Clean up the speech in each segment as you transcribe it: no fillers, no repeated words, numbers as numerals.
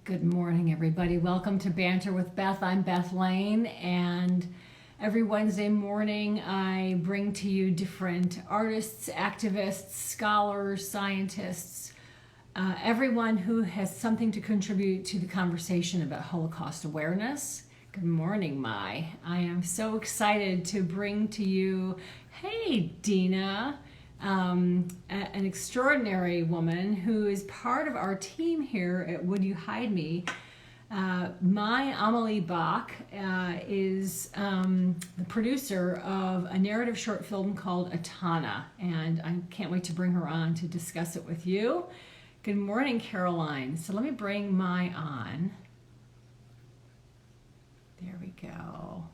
Good morning, everybody. Welcome to Banter with Beth. I'm Beth Lane, and every Wednesday morning I bring to you different artists, activists, scholars, scientists, everyone who has something to contribute to the conversation about Holocaust awareness. Good morning, Mai. I am so excited to bring to you, hey, Dina, an extraordinary woman who is part of our team here at Would You Hide Me. Mai Amalie Bak is the producer of a narrative short film called Atana, and I can't wait to bring her on to discuss it with you. Good morning, Caroline. So let me bring Mai on. There we go.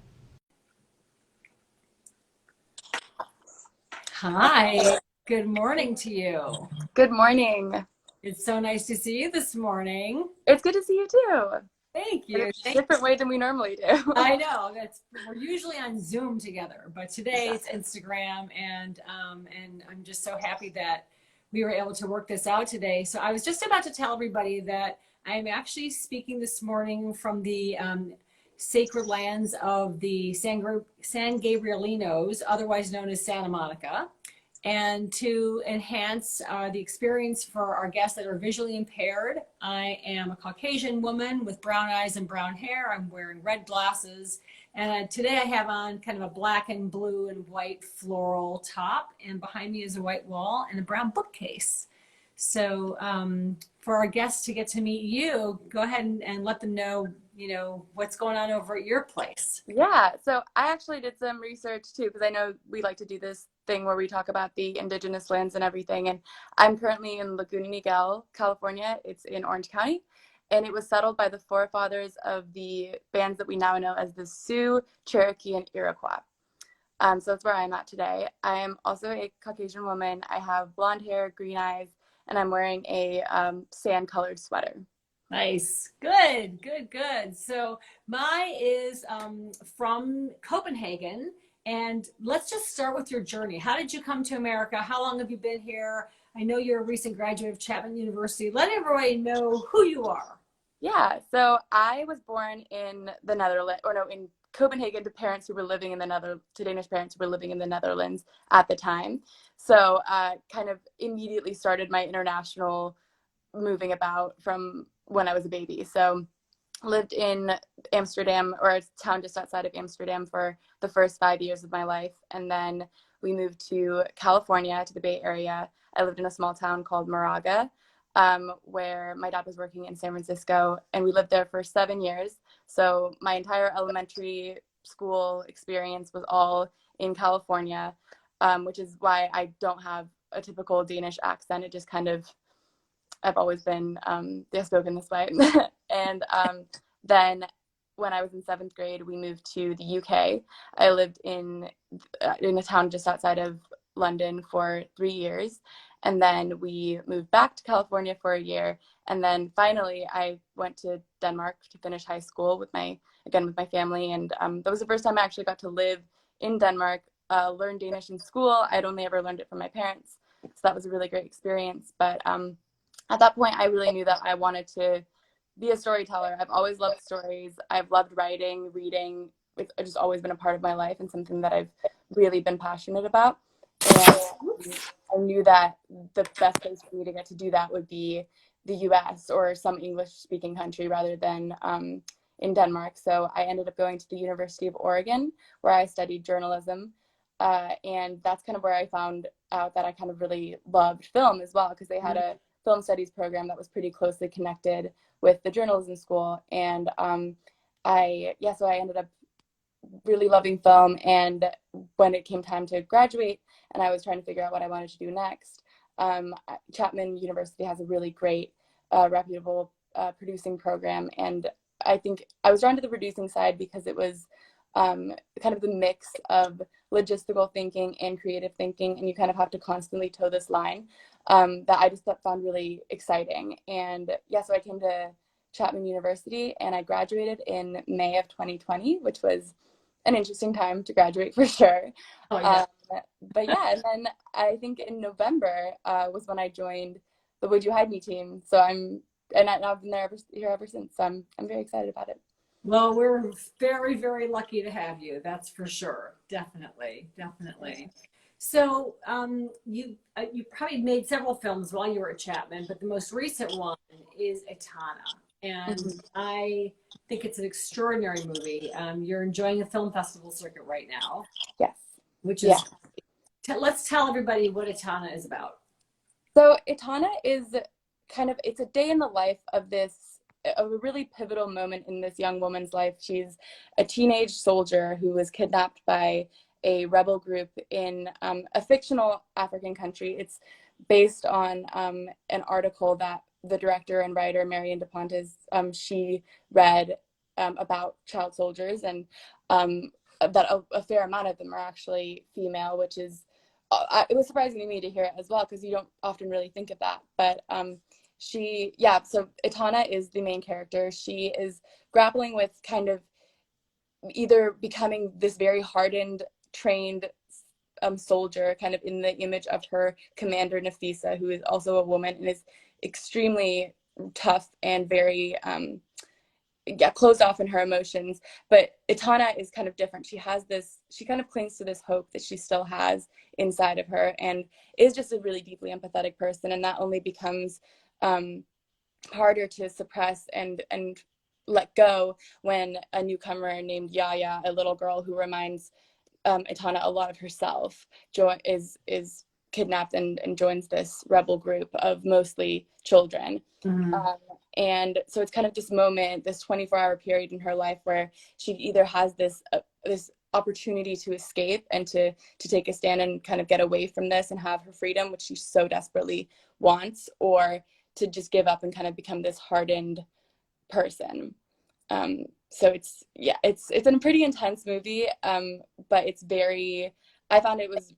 Hi, good morning to you. Good morning. It's so nice to see you this morning. It's good to see you too. Thank In you. a different way than we normally do. I know we're usually on Zoom together, but today it's Instagram, and I'm just so happy that we were able to work this out today. So I was just about to tell everybody that I am actually speaking this morning from the sacred lands of the San Gabrielinos, otherwise known as Santa Monica. And to enhance the experience for our guests that are visually impaired, I am a Caucasian woman with brown eyes and brown hair. I'm wearing red glasses. And today I have on kind of a black and blue and white floral top. And behind me is a white wall and a brown bookcase. So for our guests to get to meet you, go ahead and let them know, what's going on over at your place. Yeah, so I actually did some research too, because I know we like to do this thing where we talk about the indigenous lands and everything. And I'm currently in Laguna Niguel, California. It's in Orange County. And it was settled by the forefathers of the bands that we now know as the Sioux, Cherokee, and Iroquois. So that's where I'm at today. I am also a Caucasian woman. I have blonde hair, green eyes, and I'm wearing a sand-colored sweater. Nice. Good. So Mai is from Copenhagen, and let's just start with your journey. How did you come to America? How long have you been here? I know you're a recent graduate of Chapman University. Let everybody know who you are. Yeah, so I was born in the Netherlands, in Copenhagen to parents who were living in the Netherlands, to Danish parents who were living in the Netherlands at the time. So kind of immediately started my international moving about from when I was a baby. So lived in Amsterdam, or a town just outside of Amsterdam, for the first 5 years of my life. And then we moved to California, to the Bay Area. I lived in a small town called Moraga, where my dad was working in San Francisco, and we lived there for 7 years. So my entire elementary school experience was all in California, which is why I don't have a typical Danish accent. It just kind of, I've always been spoken this way. And then when I was in 7th grade, we moved to the UK. I lived in a town just outside of London for 3 years. And then we moved back to California for a year. And then finally, I went to Denmark to finish high school with my family. And that was the first time I actually got to live in Denmark, learn Danish in school. I'd only ever learned it from my parents. So that was a really great experience. But at that point, I really knew that I wanted to be a storyteller. I've always loved stories. I've loved writing, reading. It's just always been a part of my life and something that I've really been passionate about. And I knew that the best place for me to get to do that would be the US or some English-speaking country rather than in Denmark. So I ended up going to the University of Oregon, where I studied journalism. And that's kind of where I found out that I kind of really loved film as well, because they had a film studies program that was pretty closely connected with the journalism school. And so I ended up really loving film. And when it came time to graduate and I was trying to figure out what I wanted to do next, Chapman University has a really great, reputable producing program. And I think I was drawn to the producing side because it was kind of the mix of logistical thinking and creative thinking, and you kind of have to constantly toe this line that I just found really exciting. And so I came to Chapman University and I graduated in May of 2020, which was an interesting time to graduate for sure. Oh, yeah. But and then I think in November was when I joined the Would You Hide Me team. So I'm and I've been here ever since. So I'm very excited about it. Well, we're very, very lucky to have you. That's for sure. Definitely, definitely. So, you probably made several films while you were at Chapman, but the most recent one is Etana, and Mhm. I think it's an extraordinary movie. You're enjoying the film festival circuit right now, Yes. which Yeah. is let's tell everybody what Etana is about. So Itana is it's a day in the life of a really pivotal moment in this young woman's life. She's a teenage soldier who was kidnapped by a rebel group in a fictional African country. It's based on an article that the director and writer Marion DePontes she read about child soldiers, and that a fair amount of them are actually female, which is it was surprising to me to hear it as well, because you don't often really think of that. But so Itana is the main character. She is grappling with kind of either becoming this very hardened, trained soldier, kind of in the image of her commander Nafisa, who is also a woman and is extremely tough and very closed off in her emotions. But Itana is kind of different. She kind of clings to this hope that she still has inside of her, and is just a really deeply empathetic person. And that only becomes harder to suppress and let go when a newcomer named Yaya, a little girl who reminds Itana a lot of herself, is kidnapped and joins this rebel group of mostly children. Mm-hmm. And so it's kind of this moment, this 24-hour period in her life where she either has this opportunity to escape and to take a stand and kind of get away from this and have her freedom, which she so desperately wants, or to just give up and kind of become this hardened person. So it's a pretty intense movie, but I found it was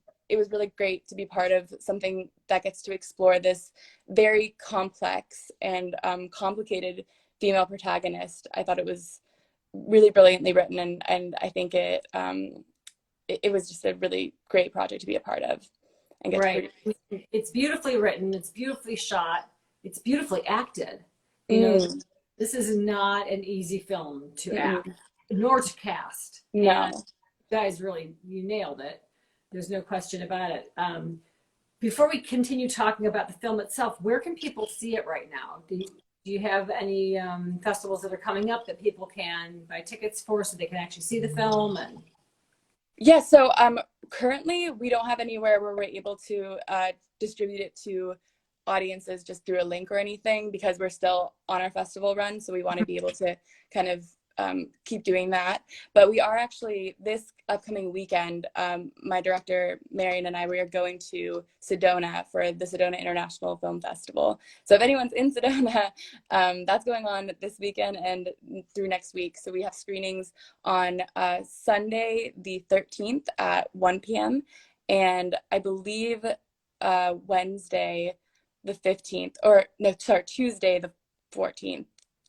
really great to be part of something that gets to explore this very complex and complicated female protagonist. I thought it was really brilliantly written, and I think it was just a really great project to be a part of and get Right. to It's beautifully written, it's beautifully shot, it's beautifully acted. You know, produce. this is not an easy film to act, Mm-mm. nor to cast. No. And you guys really, you nailed it. There's no question about it. Before we continue talking about the film itself, where can people see it right now? Do you have any festivals that are coming up that people can buy tickets for so they can actually see the film? And Yeah, so currently we don't have anywhere where we're able to distribute it to audiences just through a link or anything, because we're still on our festival run. So we want to be able to kind of keep doing that. But we are actually, this upcoming weekend, my director, Marion, and we are going to Sedona for the Sedona International Film Festival. So if anyone's in Sedona, that's going on this weekend and through next week. So we have screenings on Sunday, the 13th at 1 p.m. And I believe Wednesday, the 15th, Tuesday, the 14th.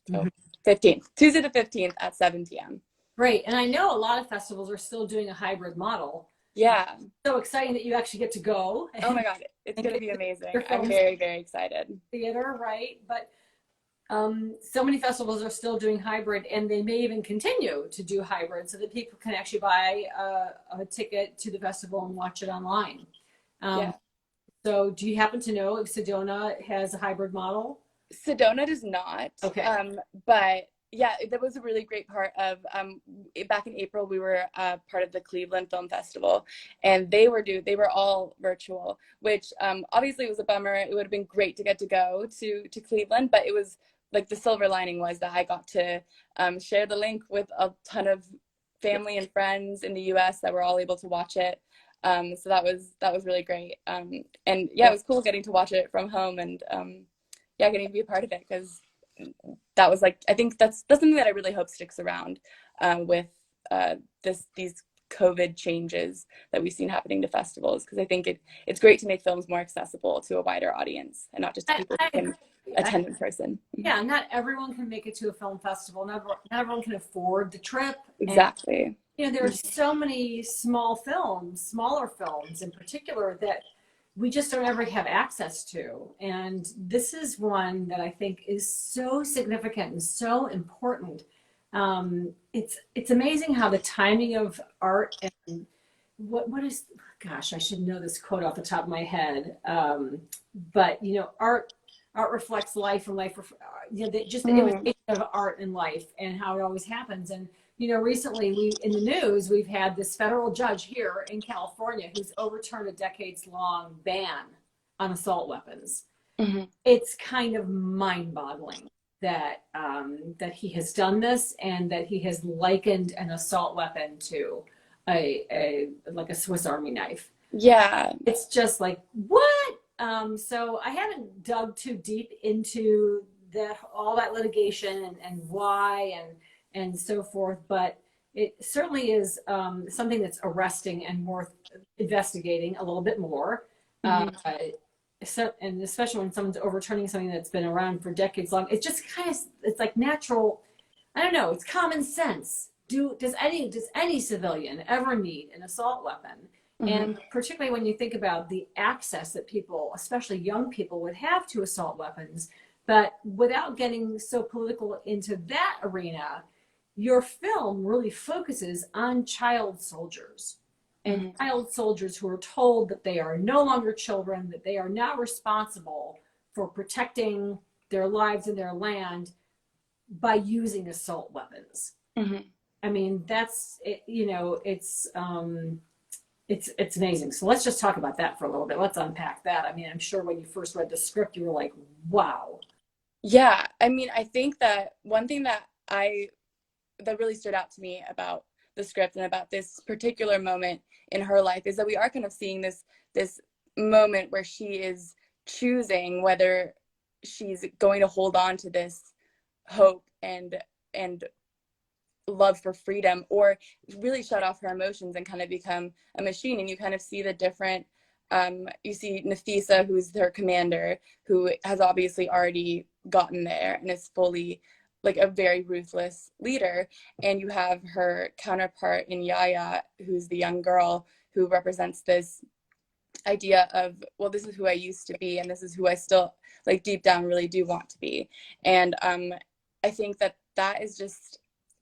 So 15th, Tuesday the 15th at 7 p.m. great. And I know a lot of festivals are still doing a hybrid model. Yeah. So exciting that you actually get to go. Oh my God, it's going to be amazing. I'm very, very excited. Theater, right? But so many festivals are still doing hybrid, and they may even continue to do hybrid so that people can actually buy a ticket to the festival and watch it online. Yeah. So do you happen to know if Sedona has a hybrid model? Sedona does not. Okay. But yeah, that was a really great part of back in April, we were part of the Cleveland Film Festival, and they were all virtual, which obviously was a bummer. It would have been great to get to go to Cleveland, but it was like the silver lining was that I got to share the link with a ton of family and friends in the US that were all able to watch it. So that was really great. And yeah, it was cool getting to watch it from home, and getting to be a part of it, because that was I think that's something that I really hope sticks around with these COVID changes that we've seen happening to festivals, because I think it's great to make films more accessible to a wider audience and not just to people who can attend in person. Yeah, not everyone can make it to a film festival. Not everyone can afford the trip. Exactly. And, there are so many smaller films in particular that we just don't ever have access to. And this is one that I think is so significant and so important. It's amazing how the timing of art and what is, gosh, I should know this quote off the top of my head. But you know, art reflects life, and life, you know, just the imitation of art and life, and how it always happens. And you know, recently we in the news we've had this federal judge here in California who's overturned a decades-long ban on assault weapons. Mm-hmm. It's kind of mind-boggling that that he has done this, and that he has likened an assault weapon to a like a Swiss Army knife. Yeah. It's just like, what? So I haven't dug too deep into that, all that litigation and why and so forth, but it certainly is something that's arresting and worth investigating a little bit more. Mm-hmm. So, and especially when someone's overturning something that's been around for decades long, it's just kind of, it's like natural, I don't know, it's common sense. Does any civilian ever need an assault weapon? Mm-hmm. And particularly when you think about the access that people, especially young people, would have to assault weapons. But without getting so political into that arena, your film really focuses on child soldiers, and Mm-hmm. child soldiers who are told that they are no longer children, that they are now responsible for protecting their lives and their land by using assault weapons. Mm-hmm. I mean, that's it, you know, it's amazing. So let's just talk about that for a little bit. Let's unpack that. I mean, I'm sure when you first read the script, you were like, wow. Yeah, I mean, I think that one thing that really stood out to me about the script and about this particular moment in her life is that we are kind of seeing this moment where she is choosing whether she's going to hold on to this hope and love for freedom, or really shut off her emotions and kind of become a machine. And you kind of see the different you see Nafisa, who's her commander, who has obviously already gotten there and is fully like a very ruthless leader. And you have her counterpart in Yaya, who's the young girl who represents this idea of, well, this is who I used to be, and this is who I still, like, deep down really do want to be. And I think that is just,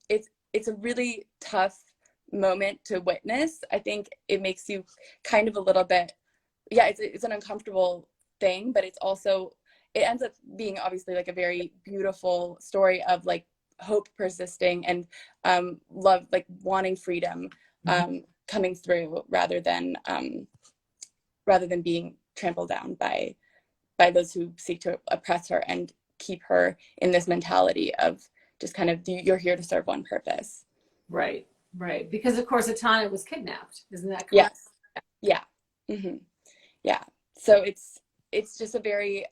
it's a really tough moment to witness. I think it makes you kind of a little bit, yeah, it's an uncomfortable thing, but it's also, it ends up being obviously like a very beautiful story of like hope persisting and love, like wanting freedom coming through rather than being trampled down by those who seek to oppress her and keep her in this mentality of just kind of, you're here to serve one purpose. Right, right. Because of course, Atana was kidnapped. Isn't that correct? Yes. Yeah. Mm-hmm. Yeah. So it's just a very,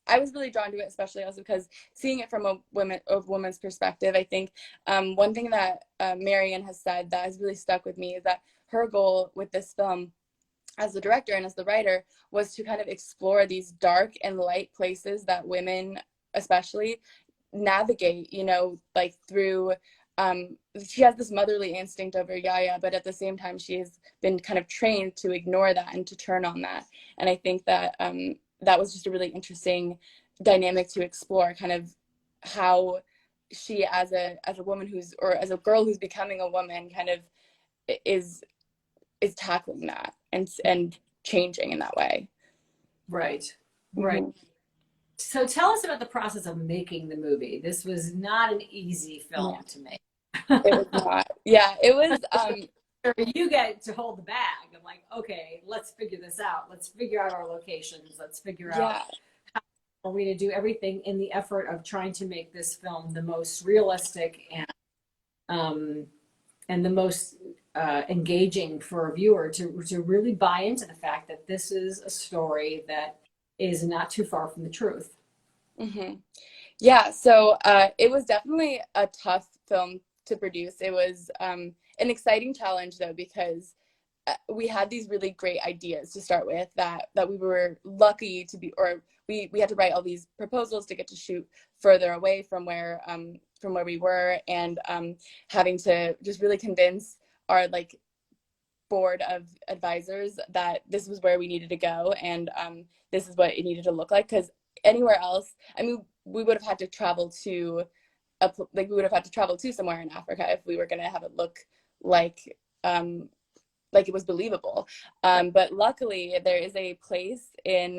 I was really drawn to it, especially also because seeing it from a woman's perspective. I think one thing that Marion has said that has really stuck with me is that her goal with this film as the director and as the writer was to kind of explore these dark and light places that women especially navigate, you know, like through, she has this motherly instinct over Yaya, but at the same time she has been kind of trained to ignore that and to turn on that. And I think that that was just a really interesting dynamic to explore, kind of how she as a woman who's, or as a girl who's becoming a woman, kind of is tackling that and changing in that way. Right, right. Mm-hmm. So tell us about the process of making the movie. This was not an easy film to make. It was not. Yeah, it was. You get to hold the bag. I'm like, okay, let's figure this out. Let's figure out our locations. Let's figure out how are we to do everything in the effort of trying to make this film the most realistic and the most engaging for a viewer to really buy into the fact that this is a story that is not too far from the truth. Mm-hmm. Yeah, so it was definitely a tough film to produce. It was an exciting challenge, though, because we had these really great ideas to start with that we were lucky to be, or we had to write all these proposals to get to shoot further away from where we were, and having to just really convince our like board of advisors that this was where we needed to go, and this is what it needed to look like. Because anywhere else, I mean, we would have had to travel to we would have had to travel to somewhere in Africa if we were going to have it look like it was believable. But luckily, there is a place in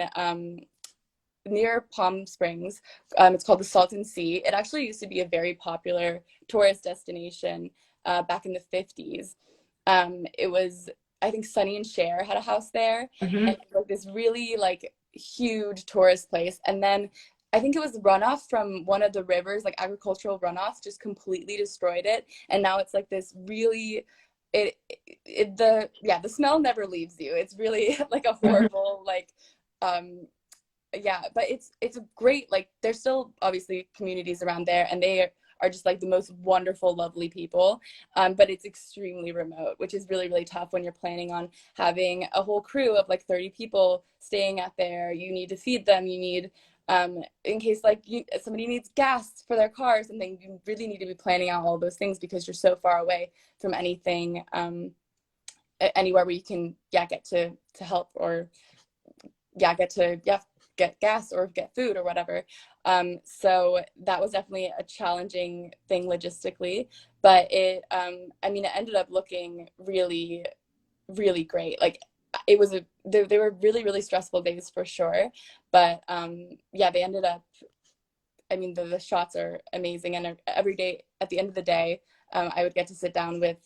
near Palm Springs. It's called the Salton Sea. It actually used to be a very popular tourist destination back in the 50s. It was, I think, Sonny and Cher had a house there, Mm-hmm. and like this really like huge tourist place. And then I think it was runoff from one of the rivers, like agricultural runoff, just completely destroyed it. And now it's like this really, the smell never leaves you. It's really like a horrible like yeah, but it's a great, like, there's still obviously communities around there, and they are just like the most wonderful, lovely people, but it's extremely remote, which is really, really tough when you're planning on having a whole crew of like 30 people staying out there. You need to feed them, you need in case like somebody needs gas for their car or something, you really need to be planning out all those things because you're so far away from anything, anywhere where you can get to help, or get gas or get food or whatever. So that was definitely a challenging thing logistically, but it ended up looking really, really great. Like it was they were really, really stressful days for sure, but they ended up, I mean, the shots are amazing, and every day at the end of the day, I would get to sit down with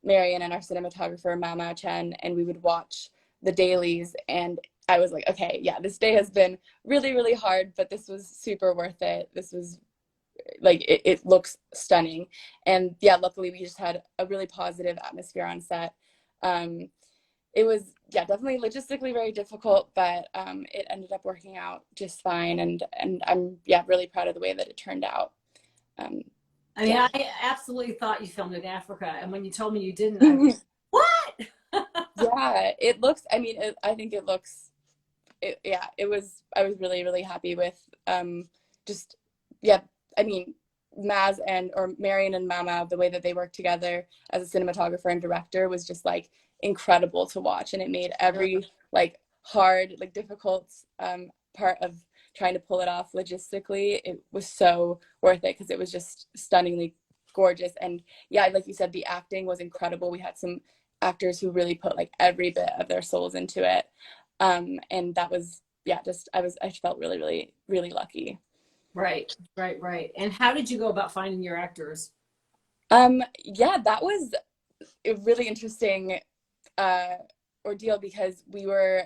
Marion and our cinematographer Mama Chen, and we would watch the dailies, and I was like, okay, yeah, this day has been really, really hard, but this was super worth it. This was like, it looks stunning. And yeah, luckily we just had a really positive atmosphere on set. It was, definitely logistically very difficult, but it ended up working out just fine. And I'm, really proud of the way that it turned out. I mean, I absolutely thought you filmed in Africa, and when you told me you didn't, I was, what? Yeah, it looks, I mean, I think it looks, it was, I was really, really happy with just, I mean, or Marion and Mama, the way that they worked together as a cinematographer and director was just like incredible to watch. And it made every like hard, like difficult part of trying to pull it off logistically, it was so worth it because it was just stunningly gorgeous. And yeah, like you said, the acting was incredible. We had some actors who really put like every bit of their souls into it. And that was, I felt really, really, really lucky. Right, right, right. And how did you go about finding your actors? That was a really interesting ordeal because we were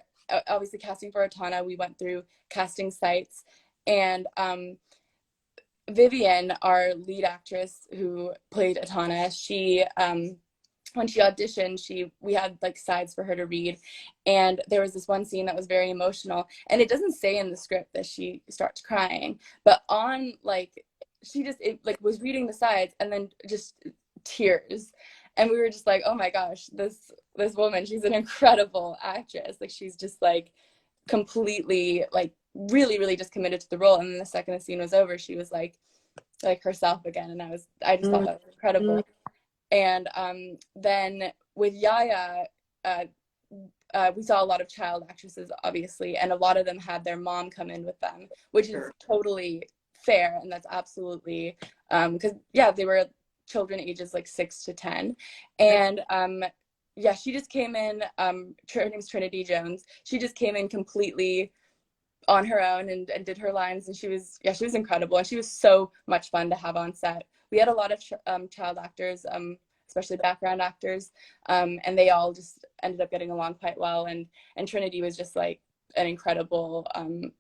obviously casting for Atana. We went through casting sites, and Vivian, our lead actress who played Atana, she when she auditioned, we had like sides for her to read, and there was this one scene that was very emotional, and it doesn't say in the script that she starts crying, but on like she just was reading the sides and then just tears, and we were just like, oh my gosh, this woman, she's an incredible actress. Like she's just like completely like really, really just committed to the role. And then the second the scene was over, she was like herself again, and I just thought that was incredible. And then with Yaya, we saw a lot of child actresses, obviously, and a lot of them had their mom come in with them, which is totally fair, and that's absolutely because they were children ages like 6 to 10, and she just came in. Her name's Trinity Jones. She just came in completely on her own and did her lines, and she was incredible, and she was so much fun to have on set. We had a lot of child actors, especially background actors, and they all just ended up getting along quite well, and Trinity was just like an incredible,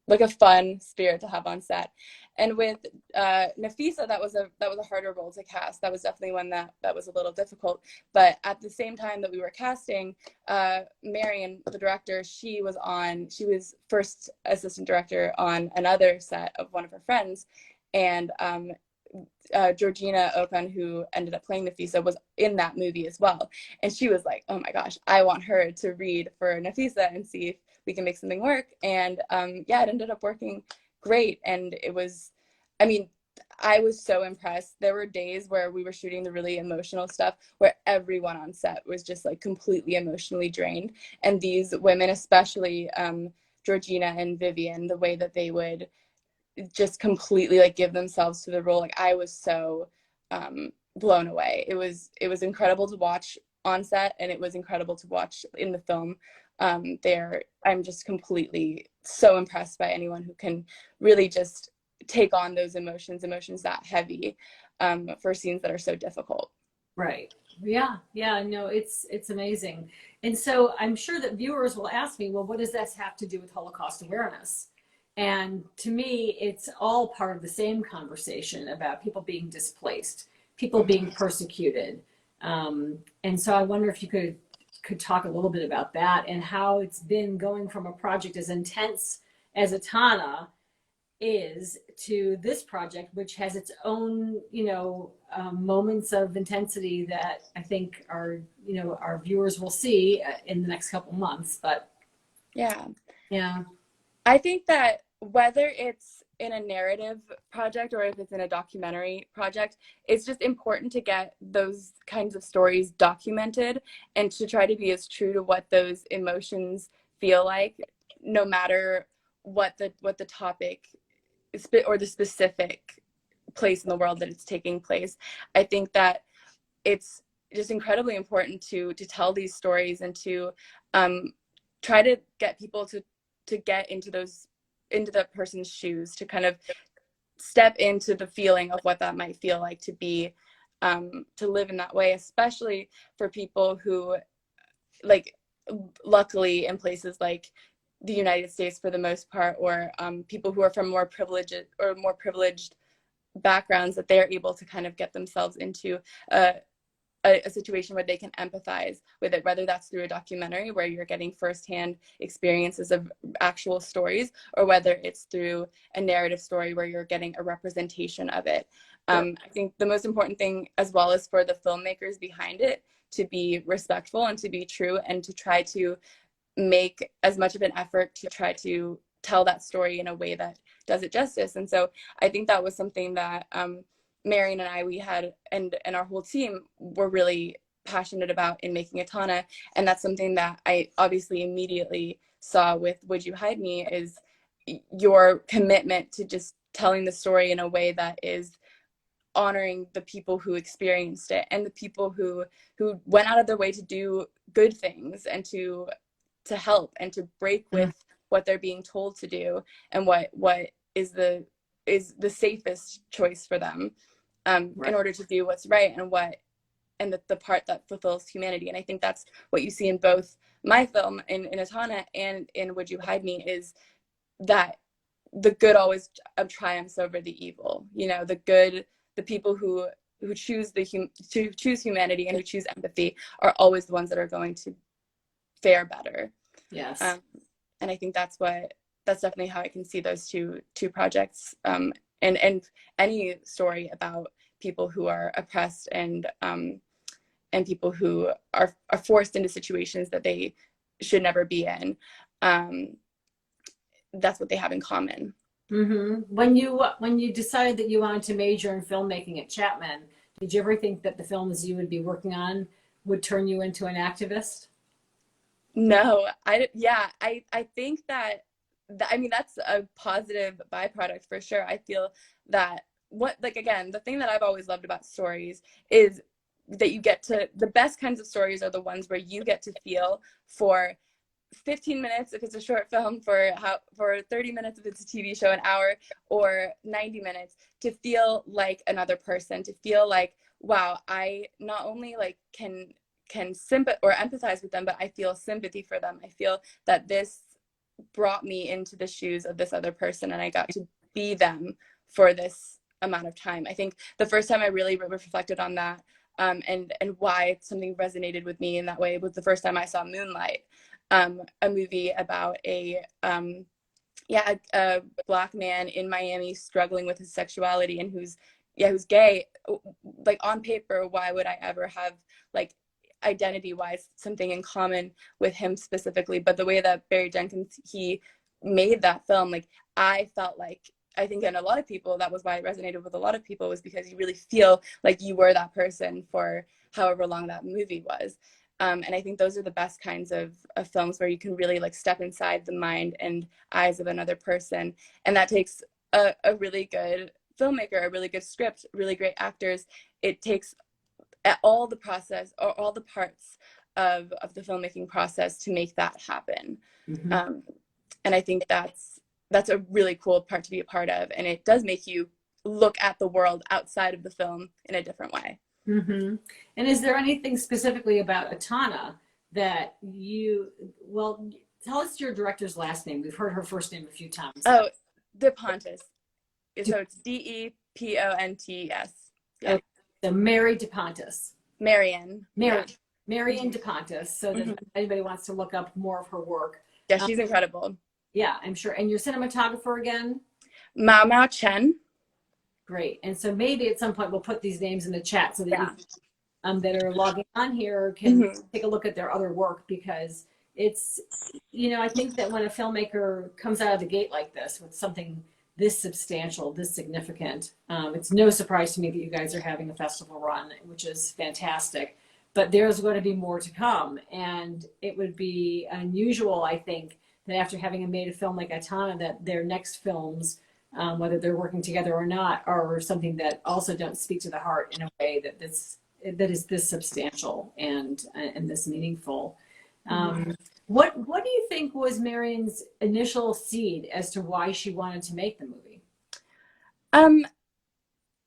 like a fun spirit to have on set. And with Nafisa, that was a harder role to cast. That was definitely one that was a little difficult. But at the same time that we were casting, Marion, the director, she was first assistant director on another set of one of her friends, and Georgina Okun, who ended up playing Nafisa, was in that movie as well. And she was like, oh my gosh, I want her to read for Nafisa and see if we can make something work. And it ended up working great. And it was, I mean, I was so impressed. There were days where we were shooting the really emotional stuff where everyone on set was just like completely emotionally drained. And these women, especially Georgina and Vivian, the way that they would just completely like give themselves to the role, like I was so blown away. It was incredible to watch on set, and it was incredible to watch in the film. I'm just completely so impressed by anyone who can really just take on those emotions that heavy, for scenes that are so difficult. Right. Yeah. Yeah. No, it's amazing. And so I'm sure that viewers will ask me, well, what does this have to do with Holocaust awareness? And to me, it's all part of the same conversation about people being displaced, people being persecuted. And so I wonder if you could talk a little bit about that and how it's been going from a project as intense as Atana is to this project, which has its own, moments of intensity that I think our viewers will see in the next couple months. But Yeah. yeah, I think that whether it's in a narrative project or if it's in a documentary project, it's just important to get those kinds of stories documented and to try to be as true to what those emotions feel like, no matter what the topic or the specific place in the world that it's taking place. I think that it's just incredibly important to tell these stories and to try to get people to get into that person's shoes, to kind of step into the feeling of what that might feel like to be to live in that way, especially for people who, like, luckily in places like the United States for the most part, or people who are from more privileged backgrounds, that they're able to kind of get themselves into a situation where they can empathize with it, whether that's through a documentary where you're getting firsthand experiences of actual stories, or whether it's through a narrative story where you're getting a representation of it. sure. I think the most important thing, as well as for the filmmakers behind it, to be respectful and to be true and to try to make as much of an effort to try to tell that story in a way that does it justice. And so I think that was something that Marion and I, we had, and our whole team were really passionate about in making Atana. And that's something that I obviously immediately saw with Would You Hide Me, is your commitment to just telling the story in a way that is honoring the people who experienced it and the people who went out of their way to do good things and to help and to break with what they're being told to do, and what is the safest choice for them, Right. in order to do what's right, and the part that fulfills humanity. And I think that's what you see in both my film in Atana and in Would You Hide Me, is that the good always triumphs over the evil. The people who choose choose humanity and who choose empathy are always the ones that are going to fare better. Yes. And I think that's definitely how I can see those two projects, and any story about people who are oppressed and people who are forced into situations that they should never be in. That's what they have in common. Mm-hmm. When you decided that you wanted to major in filmmaking at Chapman, did you ever think that the films you would be working on would turn you into an activist? No, I think that, I mean, that's a positive byproduct for sure. I feel that again, the thing that I've always loved about stories is that the best kinds of stories are the ones where you get to feel for 15 minutes if it's a short film, for 30 minutes if it's a TV show, an hour, or 90 minutes, to feel like another person, to feel like, wow, I not only like can sympathize or empathize with them, but I feel sympathy for them. I feel that this brought me into the shoes of this other person, and I got to be them for this amount of time. I think the first time I really reflected on that, and why something resonated with me in that way, was the first time I saw Moonlight, a movie about a Black man in Miami struggling with his sexuality, and who's gay. Like, on paper, why would I ever have, like, identity wise, something in common with him specifically? But the way that Barry Jenkins, he made that film, like, I felt like I think in a lot of people, that was why it resonated with a lot of people, was because you really feel like you were that person for however long that movie was. And I think those are the best kinds of films where you can really like step inside the mind and eyes of another person. And that takes a really good filmmaker, a really good script, really great actors. It takes all the process or all the parts of the filmmaking process to make that happen. Mm-hmm. And I think that's a really cool part to be a part of. And it does make you look at the world outside of the film in a different way. Mm-hmm. And is there anything specifically about Atana that well, tell us your director's last name. We've heard her first name a few times. Oh, DePontis. So it's DePontes. Yeah. Okay. So Mary DePontis. Marion. Mary. Yeah. Marion DePontis. So that if anybody wants to look up more of her work. Yeah, she's incredible. Yeah, I'm sure. And your cinematographer again? Mao Chen. Great. And so maybe at some point we'll put these names in the chat so that you that are logging on here can take a look at their other work, because it's, I think that when a filmmaker comes out of the gate like this with something this substantial, this significant, it's no surprise to me that you guys are having a festival run, which is fantastic. But there's going to be more to come. And it would be unusual, I think, that after having made a film like Atana, that their next films, whether they're working together or not, are something that also don't speak to the heart in a way that is this substantial and this meaningful. What do you think was Marion's initial seed as to why she wanted to make the movie?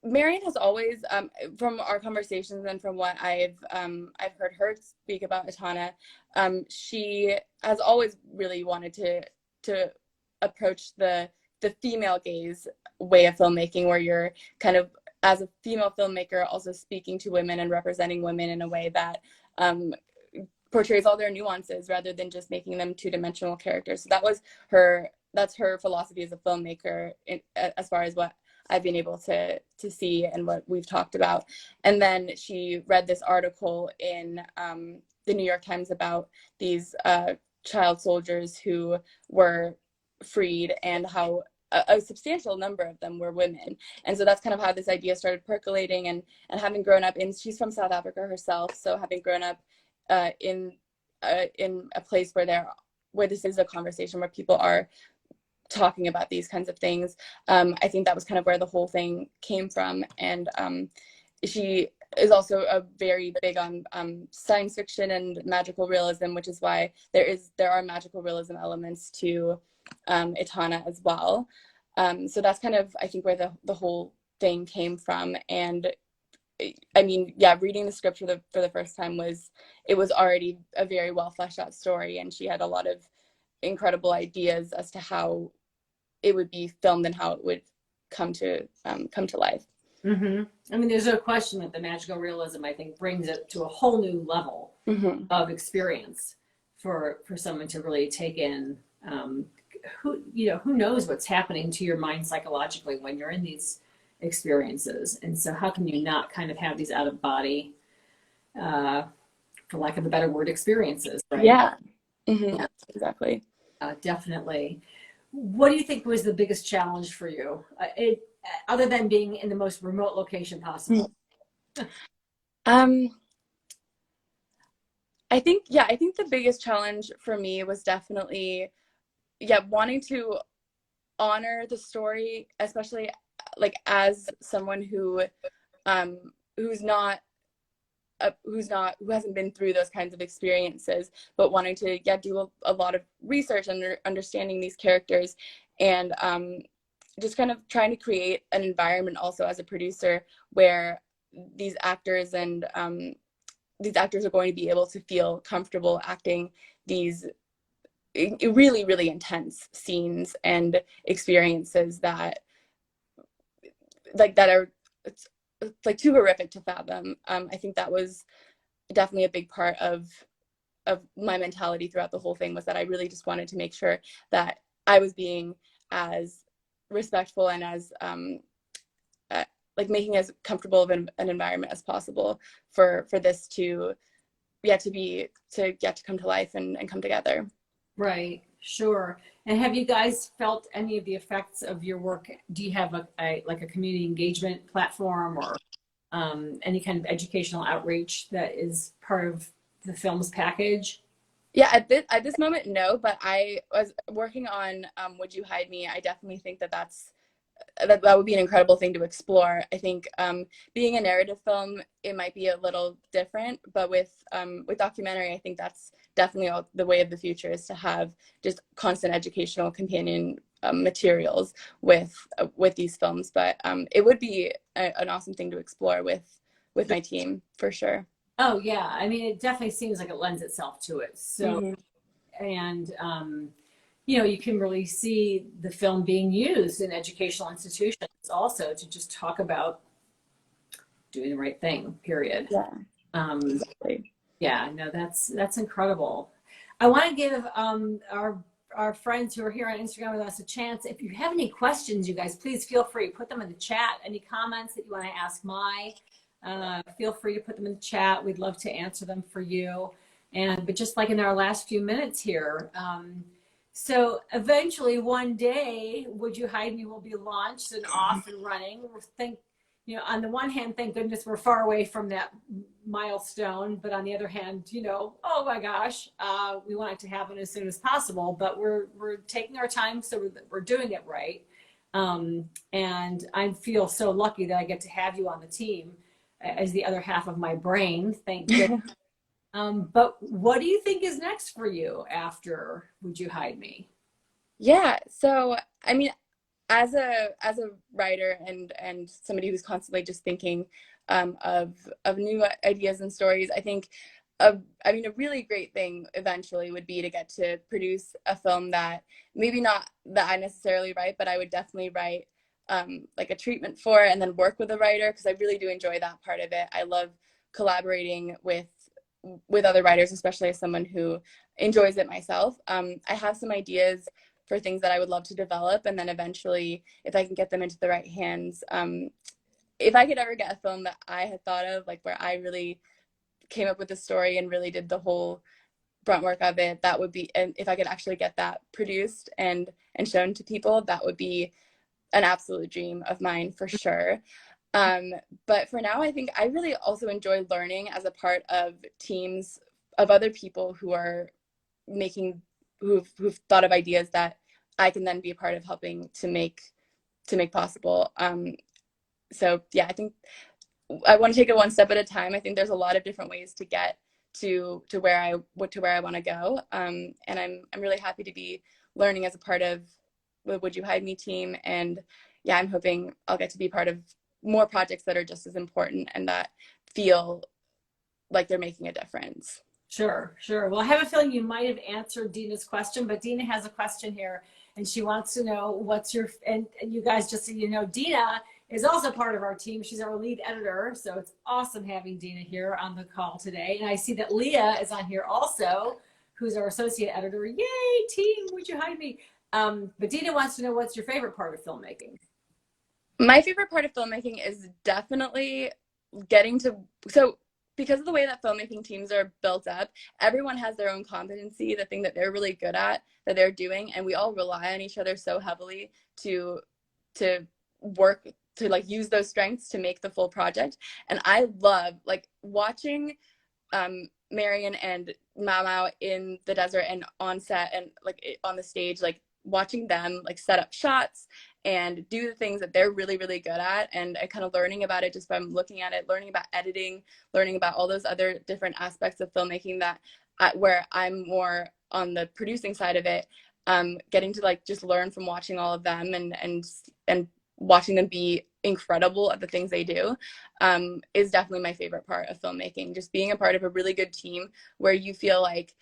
Marion has always, from our conversations and from what I've heard her speak about Atana, she has always really wanted to approach the female gaze way of filmmaking, where you're kind of, as a female filmmaker, also speaking to women and representing women in a way that portrays all their nuances rather than just making them two-dimensional characters. So that's her philosophy as a filmmaker, as far as what I've been able to see and what we've talked about. And then she read this article in the New York Times about these child soldiers who were freed, and how a substantial number of them were women. And so that's kind of how this idea started percolating. And having grown up she's from South Africa herself, so having grown up in a place where this is a conversation, where people are talking about these kinds of things, I think that was kind of where the whole thing came from. And she is also very big on science fiction and magical realism, which is why there are magical realism elements to Atana as well. So that's kind of, I think, where the whole thing came from. And I mean, yeah, reading the script for the first time was already a very well fleshed out story, and she had a lot of incredible ideas as to how it would be filmed and how it would come to life. Mm-hmm. I mean, there's no question that the magical realism, I think, brings it to a whole new level of experience for someone to really take in. Who knows what's happening to your mind psychologically when you're in these experiences, and so how can you not kind of have these out of body, for lack of a better word, experiences, right? Yeah. Yeah, exactly. Definitely. What do you think was the biggest challenge for you, other than being in the most remote location possible? I think the biggest challenge for me was definitely, wanting to honor the story, especially like as someone who hasn't been through those kinds of experiences, but wanting to do a lot of research and understanding these characters, and just kind of trying to create an environment also as a producer where these actors are going to be able to feel comfortable acting these really, really intense scenes and experiences that are it's like too horrific to fathom. I think that was definitely a big part of my mentality throughout the whole thing, was that I really just wanted to make sure that I was being as respectful and as making as comfortable of an environment as possible for this to come to life and come together. Right, sure. And have you guys felt any of the effects of your work? Do you have like a community engagement platform or any kind of educational outreach that is part of the film's package? Yeah, at this moment, no. But I was working on "Would You Hide Me?" I definitely think that would be an incredible thing to explore. I think being a narrative film, it might be a little different, but with documentary, I think that's definitely the way of the future, is to have just constant educational companion materials with these films. But it would be an awesome thing to explore with my team for sure. Oh yeah, I mean, it definitely seems like it lends itself to it. So, Hmm. and you know, you can really see the film being used in educational institutions also to just talk about doing the right thing, period. Yeah, Um, exactly. yeah, no, that's incredible. I want to give our friends who are here on Instagram with us a chance. If you have any questions, you guys, please feel free, put them in the chat. Any comments that you want to ask Mai, feel free to put them in the chat. We'd love to answer them for you. And but just like in our last few minutes here, so eventually one day, Would You Hide Me will be launched and off and running. We think, you know, on the one hand, thank goodness we're far away from that milestone, but on the other hand, you know, oh my gosh, we want it to happen as soon as possible. But we're taking our time, so we're doing it right. And I feel so lucky that I get to have you on the team as the other half of my brain. Thank goodness. But what do you think is next for you after Would You Hide Me? Yeah, so I mean, as a writer and somebody who's constantly just thinking of new ideas and stories, I think I mean, a really great thing eventually would be to get to produce a film that maybe not that I necessarily write, but I would definitely write like a treatment for, and then work with a writer, because I really do enjoy that part of it. I love collaborating with other writers, especially as someone who enjoys it myself. I have some ideas for things that I would love to develop, and then eventually, if I can get them into the right hands, if I could ever get a film that I had thought of, like where I really came up with the story and really did the whole brunt work of it, that would be, and if I could actually get that produced and shown to people, that would be an absolute dream of mine for sure. Um, but for now, I think I really also enjoy learning as a part of teams of other people who are making who've thought of ideas that I can then be a part of helping to make possible. So yeah, I think I want to take it one step at a time. I think there's a lot of different ways to get to where I want to go. And I'm really happy to be learning as a part of the Would You Hide Me team. And yeah, I'm hoping I'll get to be part of more projects that are just as important and that feel like they're making a difference. Sure, sure. Well, I have a feeling you might have answered Dina's question, but Dina has a question here and she wants to know what's your, and you guys, just so you know, Dina is also part of our team. She's our lead editor. So it's awesome having Dina here on the call today. And I see that Leah is on here also, who's our associate editor. Yay, team, would you hide me? But Dina wants to know what's your favorite part of filmmaking? My favorite part of filmmaking is definitely getting to, so because of the way that filmmaking teams are built up, everyone has their own competency, the thing that they're really good at, that they're doing, and we all rely on each other so heavily to work to like use those strengths to make the full project. And I love like watching Marion and Mama in the desert and on set and like on the stage, like watching them like set up shots and do the things that they're really, really good at, and kind of learning about it just by looking at it, learning about editing, learning about all those other different aspects of filmmaking that where I'm more on the producing side of it, getting to like just learn from watching all of them and watching them be incredible at the things they do, is definitely my favorite part of filmmaking. Just being a part of a really good team where you feel like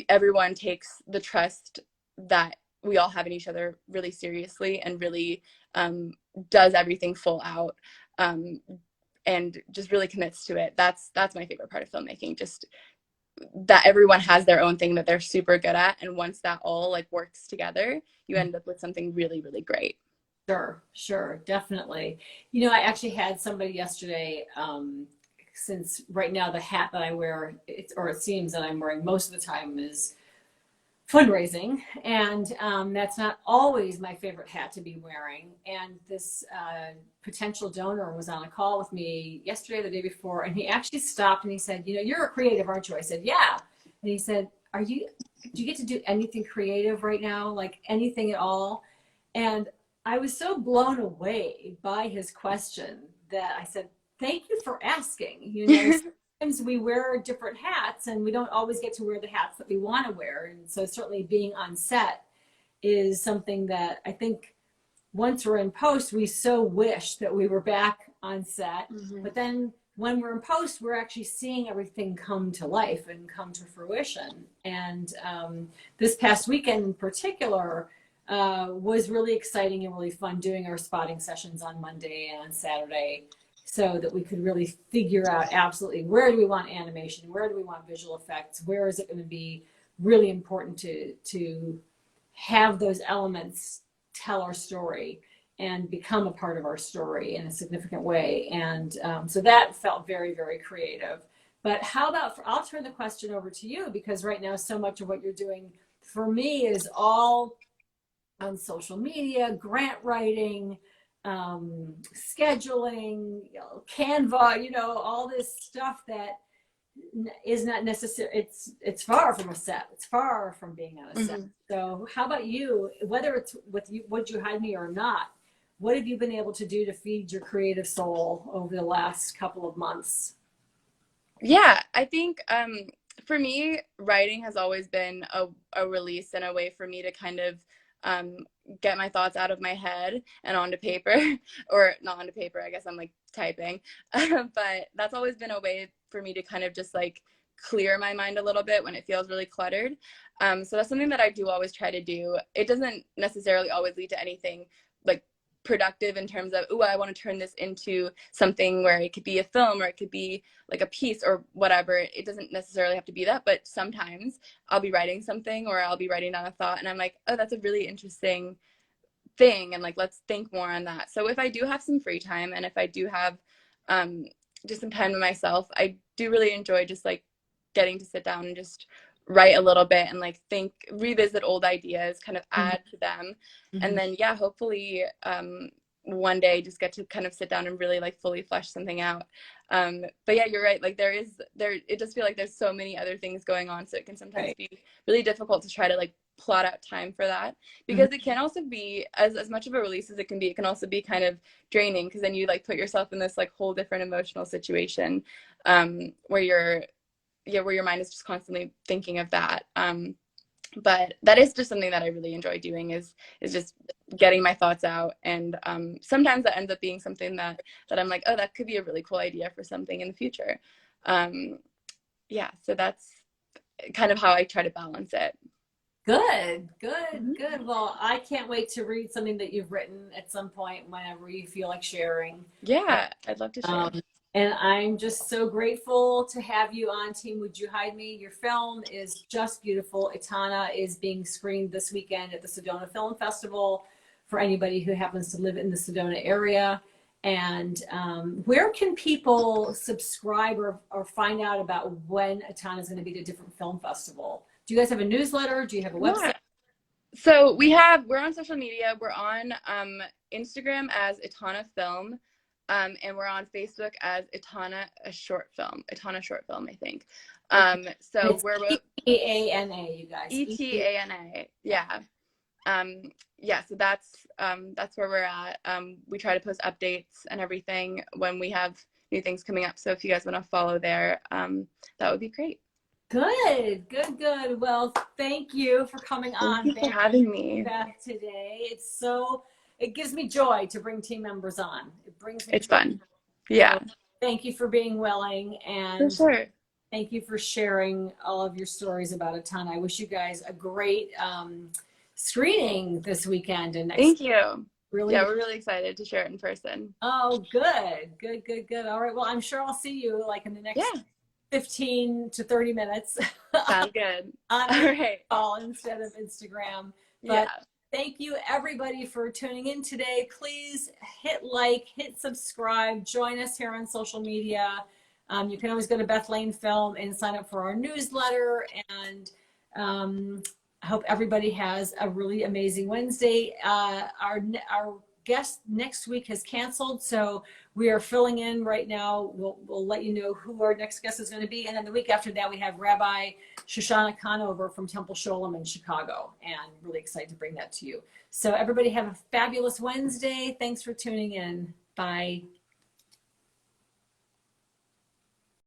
everyone takes the trust that we all have in each other really seriously and really does everything full out, and just really commits to it. That's my favorite part of filmmaking. Just that everyone has their own thing that they're super good at, and once that all like works together, you end up with something really, really great. Sure, sure, definitely. You know, I actually had somebody yesterday, since right now the hat that I wear, or it seems that I'm wearing most of the time is fundraising, and that's not always my favorite hat to be wearing. And this potential donor was on a call with me yesterday, the day before, and he actually stopped and he said, "You know, you're a creative, aren't you?" I said, "Yeah." And he said, do you get to do anything creative right now, like anything at all?" And I was so blown away by his question that I said, "Thank you for asking." You know, sometimes we wear different hats and we don't always get to wear the hats that we want to wear. And so certainly being on set is something that I think once we're in post, we so wish that we were back on set. Mm-hmm. But then when we're in post, we're actually seeing everything come to life and come to fruition. And this past weekend in particular was really exciting and really fun, doing our spotting sessions on Monday and on Saturday, so that we could really figure out absolutely where do we want animation, where do we want visual effects, where is it going to be really important to have those elements tell our story and become a part of our story in a significant way. And so that felt very, very creative. But how about, I'll turn the question over to you, because right now so much of what you're doing for me is all on social media, grant writing, scheduling, you know, Canva, you know, all this stuff that is not necessary. It's far from a set. It's far from being on a set. Mm-hmm. So how about you, whether it's with you, Would You Hide Me or not, what have you been able to do to feed your creative soul over the last couple of months? Yeah, I think for me, writing has always been a release and a way for me to kind of get my thoughts out of my head and onto paper, or not onto paper, I guess I'm like typing. But that's always been a way for me to kind of just like clear my mind a little bit when it feels really cluttered. So that's something that I do always try to do. It doesn't necessarily always lead to anything like productive in terms of, oh, I want to turn this into something where it could be a film or it could be like a piece or whatever. It doesn't necessarily have to be that, but sometimes I'll be writing something or I'll be writing down a thought and I'm like, oh, that's a really interesting thing, and like let's think more on that. So if I do have some free time and if I do have just some time to myself, I do really enjoy just like getting to sit down and just write a little bit and like think, revisit old ideas, kind of add to them. And then yeah, hopefully one day just get to kind of sit down and really like fully flesh something out. But yeah, you're right, like it just feel like there's so many other things going on, so it can sometimes be really difficult to try to like plot out time for that, because it can also be as much of a release as it can be, it can also be kind of draining, because then you like put yourself in this like whole different emotional situation where your mind is just constantly thinking of that. But that is just something that I really enjoy doing, is just getting my thoughts out. And sometimes that ends up being something that I'm like, oh, that could be a really cool idea for something in the future. Yeah, so that's kind of how I try to balance it. Good. Well, I can't wait to read something that you've written at some point whenever you feel like sharing. Yeah, I'd love to share. And I'm just so grateful to have you on Team Would You Hide Me. Your film is just beautiful. Etana is being screened this weekend at the Sedona Film Festival for anybody who happens to live in the Sedona area. And where can people subscribe or find out about when Etana is going to be at a different film festival? Do you guys have a newsletter? Do you have a website? Yeah. So we're on social media. We're on Instagram as Etana Film, and we're on Facebook as Etana Short Film, I think. So we're ETANA, you guys. ETANA, yeah. Yeah, so that's where we're at. We try to post updates and everything when we have new things coming up. So if you guys want to follow there, that would be great. Good. Well, thank you for coming on. Thank you for having me, Beth, today. It gives me joy to bring team members on. It brings me it's joy. fun. Yeah. So thank you for being willing, and for sure. Thank you for sharing all of your stories about Etana. I wish you guys a great screening this weekend. And thank you. Really, yeah, we're really excited to share it in person. Oh, good. All right. Well, I'm sure I'll see you like in the next 15 to 30 minutes. Sounds good. On all right. Call instead of Instagram. But thank you everybody for tuning in today. Please hit like, hit subscribe, join us here on social media. You can always go to Beth Lane Film and sign up for our newsletter. And I hope everybody has a really amazing Wednesday. Our guest next week has canceled, so we are filling in right now. We'll let you know who our next guest is going to be, and then the week after that we have Rabbi Shoshana Conover from Temple Sholem in Chicago, and really excited to bring that to you. So everybody have a fabulous Wednesday. Thanks for tuning in. Bye.